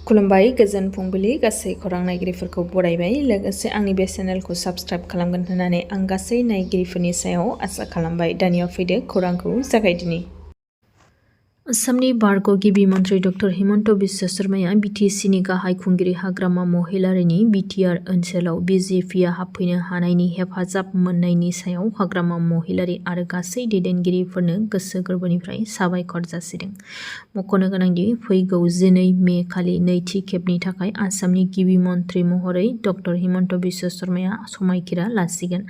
खुलुमबाय गोजोन फुंबिलि गासै खौरां नायगिरिफोरखौ बरायबाय लोगोसे आंनि बे चेनेलखौ साबस्क्राइब खालामगोन होननानै आं गासै नायगिरिफोरनि सायाव आसा खालामबाय। दानिया फैदो खौरांखौ जागायदिनि। आसामनि बारग' गिबि मन्थ्रि डक्टर हिमन्त बिश्व शर्माया बिटिसिनि गाहाय खुंगिरि हाग्रामा महिलारिनि बिटिआर ओनसोलाव बिजेपिआ हाबफैनो हानायनि हेफाजाब मोननायनि सायाव हाग्रामा महिलारि आरो गासै दैदेनगिरिफोरनो गोसो गोरबोनिफ्राय साबायखर जासिदों। मख'नो गोनांदि फैगौ 12 मे खालि नैथि खेबनि थाखाय आसामनि गिबि मन्थ्रि महरै डक्टर हिमन्त बिश्व शर्माया समायखिरा लासिगोन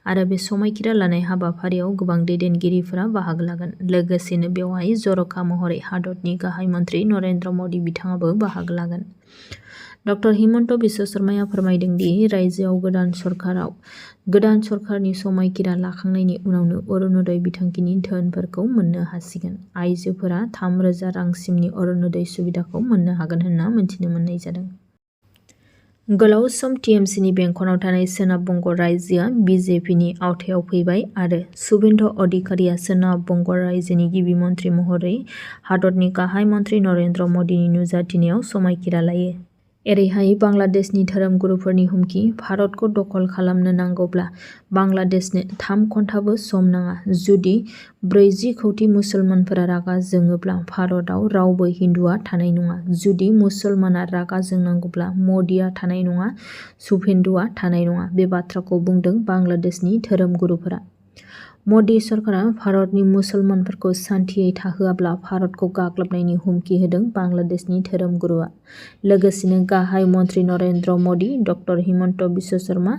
आरो बे समायखिरा लानाय हाबाफारियाव गोबां दैदेनगिरिफोरा बाहागो लागोन। लोगोसेनो बेवहाय जर'खा महरै हादरनि गाहाय मन्थ्रि नरेन्द्र मदि बिथाङाबो बाहागो लागोन। डक्टर हिमन्त बिश्व शर्माया फोरमायदों दि रायजोआव गोदान सरकारनि समायखिरा लाखांनायनि उनावनो अरुणोदय बिथांखिनि धोनफोरखौ मोननो हासिगोन। आइजोफोरा 3,000 रांसिमनि अरुणोदय सुबिदाखौ मोननो हागोन होनना मिथिनो मोननाय जादों। गोलाव सम टिएमसिनि बेंखनाव थानाय सोनाब बंग रायजोआ बिजेपिनि आवथायाव फैबाय आरो शुभेन्दु अधिकारीआ सोनाब बंग रायजोनि गिबि मन्थ्रि महरै हादरनि गाहाय मन्थ्रि नरेन्द्र मदिनि नुजाथिनायाव समायखिरा लायो। एरैहाय बांलादेशनि धोरोमगुरुफोरनि हुमखि भारतखौ दखल खालामनो नांगौब्ला बांलादेशनो 3 घन्टाबो सम नाङा। जुदि 40 कौटि मुसलमानफोरा रागा जोङोब्ला भारतआव रावबो हिन्दुआ थानाय नङा। जुदि मुसलमाना रागा जोंनांगौब्ला मदिआ थानाय नङा, शुभेन्दुआ थानाय नङा। बे बाथ्राखौ बुंदों बांलादेशनि धोरोमगुरुफोरा। मदि सरकारा भारतनि मुसलमानफोरखौ सान्थियै थाहोआब्ला भारतखौ गाग्लोबनायनि हुमखि होदों बांलादेशनि धोरोमगुरुआ। लोगोसेनो गाहाय मन्थ्रि नरेन्द्र मदि, डक्टर हिमन्त बिश्व शर्मा,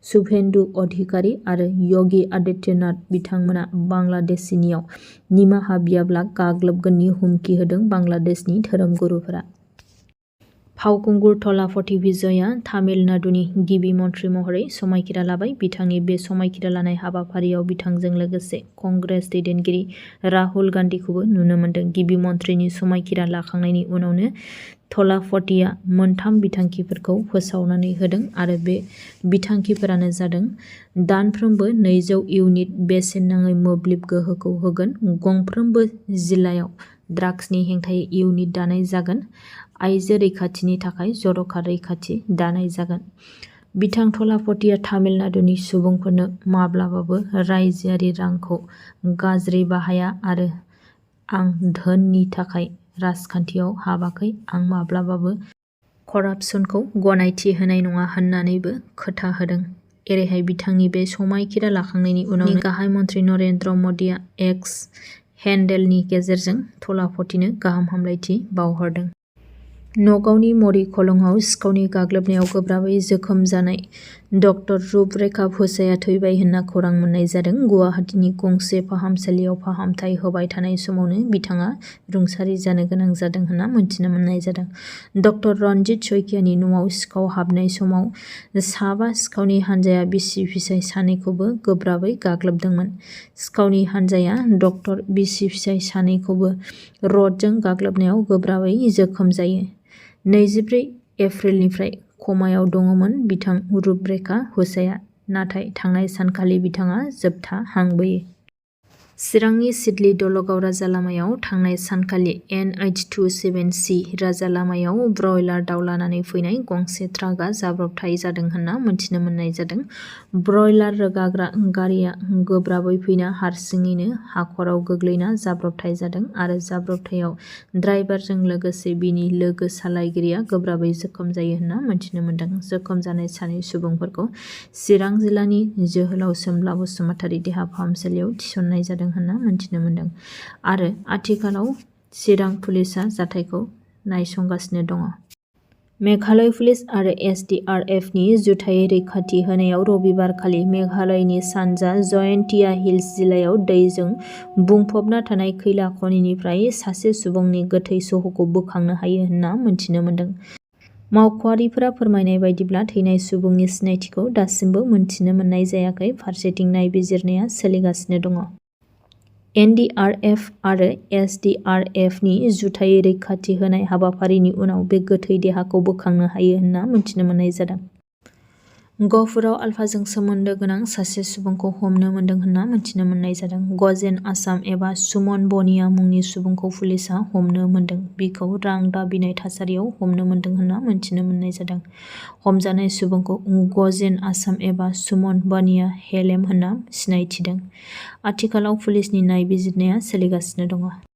शुभेन्दु अधिकारी आरो योगी आदित्यनाथ बिथांमोना बांलादेशिनियाव निमाहा बियाब्ला गाग्लोबगोननि हुमखि होदों बांलादेशनि धोरोमगुरुफोरा। फावखुंगुर थलापथि विजयआ तामिलनाडुनि गिबि मन्थ्रि महरै समायखिरा लाबाय। बिथांनि बे समायखिरा लानाय हाबाफारियाव बिथांजों लोगोसे कंग्रेस दैदेनगिरि राहुल गान्धीखौबो नुनो मोन्दों। गिबि मन्थ्रिनि समायखिरा लाखांनायनि उनावनो थलापथिआ 3 बिथांखिफोरखौ फोसावनानै होदों आरो बे बिथांखिफोरानो जादों दानफ्रोमबो 200 इउनिट बेसेन नाङै मोब्लिब गोहोखौ होगोन, गंफ्रोमबो जिल्लायाव ड्राग्सनि हेंथायै इउनिट दानाय जागोन, आइजो रैखाथिनि थाखाय जर'खा रैखाथि दानाय जागोन। बिथां थलापथिआ तामिलनाडुनि सुबुंफोरनो माब्लाबाबो रायजोआरि रांखौ गाज्रि बाहाया आरो आं धोननि थाखाय राजखान्थियाव हाबाखै, आं माब्लाबाबो करापसनखौ गनायथि होनाय नङा होननानैबो खोथा होदों। एरैहाय बिथांनि बे समायखिरा लाखांनायनि उनावनो गाहाय मन्थ्रि नरेन्द्र मदिआ एक्स हेन्डेलनि गेजेरजों थलापथिनो गाहाम हामलायथि बावहरदों। नगावनि मरिखलंआव सिखावनि गाग्लोबनायाव गोब्राबै जोखोम जानाय डक्टर रुपरेखा भुसाया थैबाय होनना खौरां मोननाय जादों। गुवाहाटीनि गंसे फाहामसालियाव फाहामथाय होबाय थानाय समावनो बिथाङा रुंसारि जानो गोनां जादों होनना मिथिनो मोननाय जादों। डक्टर रनजित शइकियानि न'आव सिखाव हाबनाय समाव 7 सिखावनि हानजाया बिसि-फिसाय सानैखौबो गोब्राबै गाग्लोबदोंमोन। सिखावनि हानजाया डक्टर बिसि-फिसाय सानैखौबो रडजों गाग्लोबनायाव गोब्राबै जोखोम जायो। 24 एप्रिलनिफ्राय कमायाव दङमोन बिथां रुपरेखा भुसाया, नाथाय थांनाय सानखालि बिथाङा जोबथा हां बोयो। चिरांनि सिडली दलगाव राजालामायाव थांनाय सानखालि NH-27C राजालामायाव ब्रयलार दाउ लानानै फैनाय गंसे ट्राकआ जाब्रबथाय जादों होनना मिथिनो मोननाय जादों। ब्रयलार रोगाग्रा गारिआ गोब्राबै फैना हारसिङैनो हाखराव गोग्लैना जाब्रबथाय जादों आरो जाब्रबथायाव ड्राइभारजों लोगोसे बिनि लोगो सालायगिरिया गोब्राबै जोखोम जायो होनना मिथिनो मोनदों। जोखोम जानाय 2 सुबुंफोरखौ चिरां जिल्लानि जोहोलाव सोमब्ला बसुमतारि देहा फाहामसालियाव थिसननाय जादों होनना मिथिनो मोनदों आरो आथिखालाव चिरां पुलिसआ जाथायखौ नायसंगासिनो दङ। मेघालय पुलिस आरो SDRFनि जुथायै रैखाथि होनायाव रबिबारखालि मेघालयनि सानजा जयन्तिया हिल्स जिल्लायाव दैजों बुंफबना थानाय खैला खनिनिफ्राय सासे सुबुंनि गोथै सह'खौ बोखांनो हायो होनना मिथिनो मोनदों। मावख'आरिफोरा फोरमायनाय बायदिब्ला थैनाय सुबुंनि सिनायथिखौ दासिमबो मिथिनो मोननाय जायाखै। फारसेथिं नायबिजिरनाया सोलिगासिनो दङ। NDRF आरो SDRFनि जुथायै रैखाथि होनाय हाबाफारिनि उनाव बे गोथै देहाखौ बोखांनो हायो होनना मिथिनो मोननाय जादों। गहपुराव आलफाजों सोमोन्दो गोनां सासे सुबुंखौ हमनो मोन्दों होनना मिथिनो मोननाय जादों। गजेन आसाम एबा सुमन बनिया मुंनि सुबुंखौ पुलिसआ हमनो मोन्दों। बिखौ रां दाबिनाय थासारियाव हमनो मोन्दों होनना मिथिनो मोननाय जादों। हमजानाय सुबुंखौ गजेन आसाम एबा सुमन बनिया हेलेम होनना सिनायथिदों। आथिखालाव पुलिसनि नायबिजिरनाया सोलिगासिनो दङ।